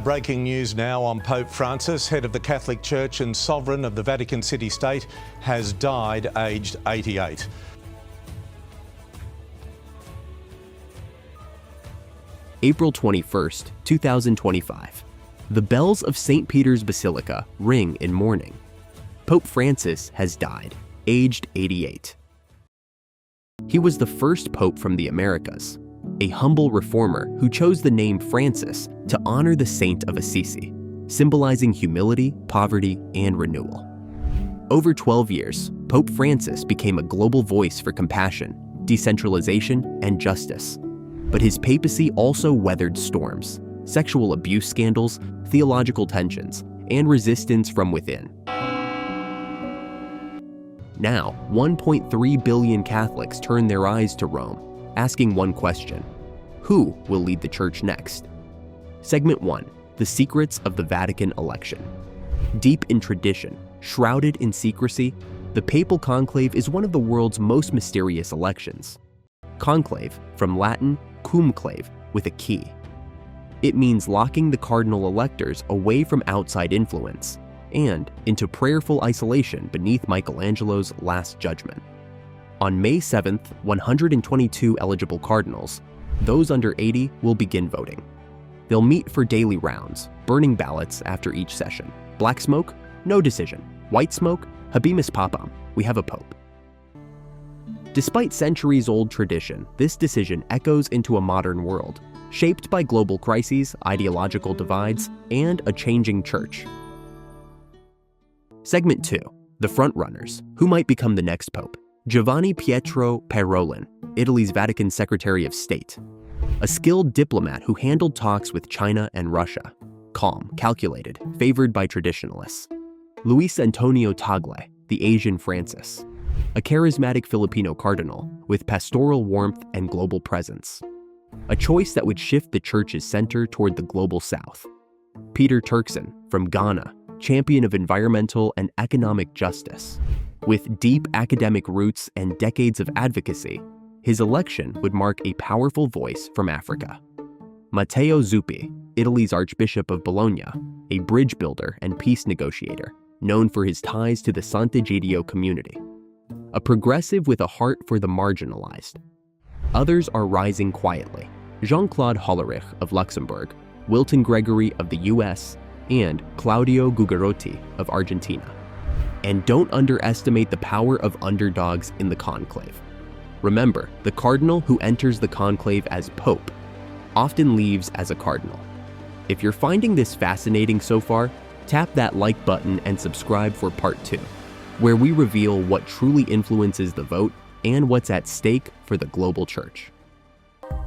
Our breaking news now on Pope Francis, head of the Catholic Church and sovereign of the Vatican City-State, has died aged 88. April 21st, 2025. The bells of St. Peter's Basilica ring in mourning. Pope Francis has died, aged 88. He was the first pope from the Americas, a humble reformer who chose the name Francis to honor the Saint of Assisi, symbolizing humility, poverty, and renewal. Over 12 years, Pope Francis became a global voice for compassion, decentralization, and justice. But his papacy also weathered storms, sexual abuse scandals, theological tensions, and resistance from within. Now, 1.3 billion Catholics turn their eyes to Rome, asking one question: who will lead the Church next? Segment 1. The Secrets of the Vatican Election. Deep in tradition, shrouded in secrecy, the papal conclave is one of the world's most mysterious elections. Conclave, from Latin cum clave, with a key. It means locking the cardinal electors away from outside influence and into prayerful isolation beneath Michelangelo's Last Judgment. On May 7th, 122 eligible cardinals, those under 80, will begin voting. They'll meet for daily rounds, burning ballots after each session. Black smoke? No decision. White smoke? Habemus Papam, we have a pope. Despite centuries-old tradition, this decision echoes into a modern world, shaped by global crises, ideological divides, and a changing church. Segment 2. The Frontrunners, who might become the next pope. Giovanni Pietro Parolin, Italy's Vatican Secretary of State. A skilled diplomat who handled talks with China and Russia. Calm, calculated, favored by traditionalists. Luis Antonio Tagle, the Asian Francis. A charismatic Filipino cardinal with pastoral warmth and global presence. A choice that would shift the Church's center toward the global south. Peter Turkson, from Ghana, champion of environmental and economic justice. With deep academic roots and decades of advocacy, his election would mark a powerful voice from Africa. Matteo Zuppi, Italy's Archbishop of Bologna, a bridge builder and peace negotiator, known for his ties to the Sant'Egidio community. A progressive with a heart for the marginalized. Others are rising quietly. Jean-Claude Hollerich of Luxembourg, Wilton Gregory of the US, and Claudio Gugarotti of Argentina. And don't underestimate the power of underdogs in the conclave. Remember, the cardinal who enters the conclave as pope often leaves as a cardinal. If you're finding this fascinating so far, tap that like button and subscribe for part 2, where we reveal what truly influences the vote and what's at stake for the global church.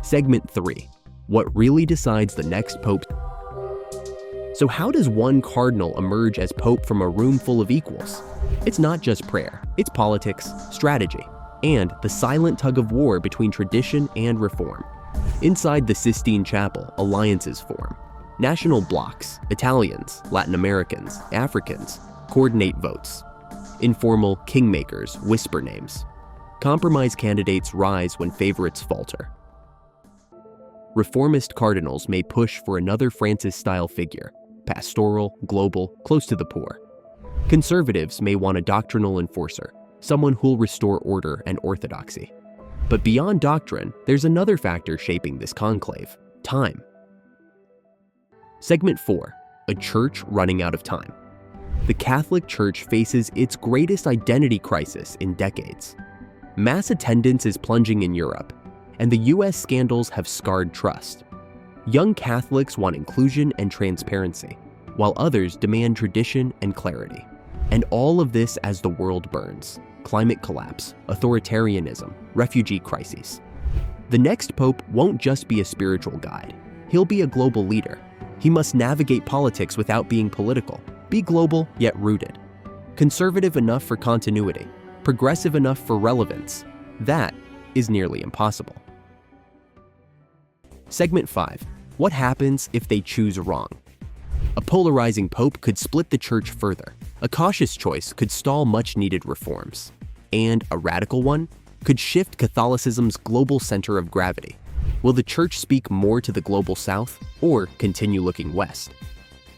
Segment 3. What really decides the next pope? So how does one cardinal emerge as pope from a room full of equals? It's not just prayer, it's politics, strategy, and the silent tug-of-war between tradition and reform. Inside the Sistine Chapel, alliances form. National blocs, Italians, Latin Americans, Africans, coordinate votes. Informal kingmakers whisper names. Compromise candidates rise when favorites falter. Reformist cardinals may push for another Francis-style figure, pastoral, global, close to the poor. Conservatives may want a doctrinal enforcer, someone who'll restore order and orthodoxy. But beyond doctrine, there's another factor shaping this conclave: time. Segment 4. A church running out of time. The Catholic Church faces its greatest identity crisis in decades. Mass attendance is plunging in Europe, and the US scandals have scarred trust. Young Catholics want inclusion and transparency, while others demand tradition and clarity. And all of this as the world burns: climate collapse, authoritarianism, refugee crises. The next pope won't just be a spiritual guide. He'll be a global leader. He must navigate politics without being political, be global yet rooted. Conservative enough for continuity, progressive enough for relevance. That is nearly impossible. Segment 5. What happens if they choose wrong? A polarizing pope could split the church further. A cautious choice could stall much-needed reforms. And a radical one could shift Catholicism's global center of gravity. Will the Church speak more to the global South or continue looking west?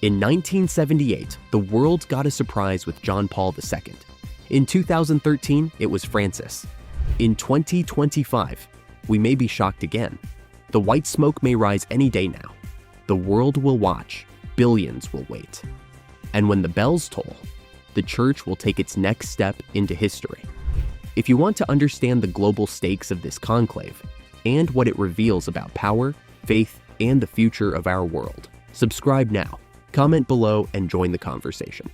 In 1978, the world got a surprise with John Paul II. In 2013, it was Francis. In 2025, we may be shocked again. The white smoke may rise any day now. The world will watch, billions will wait. And when the bells toll, the Church will take its next step into history. If you want to understand the global stakes of this conclave and what it reveals about power, faith, and the future of our world, subscribe now, comment below, and join the conversation.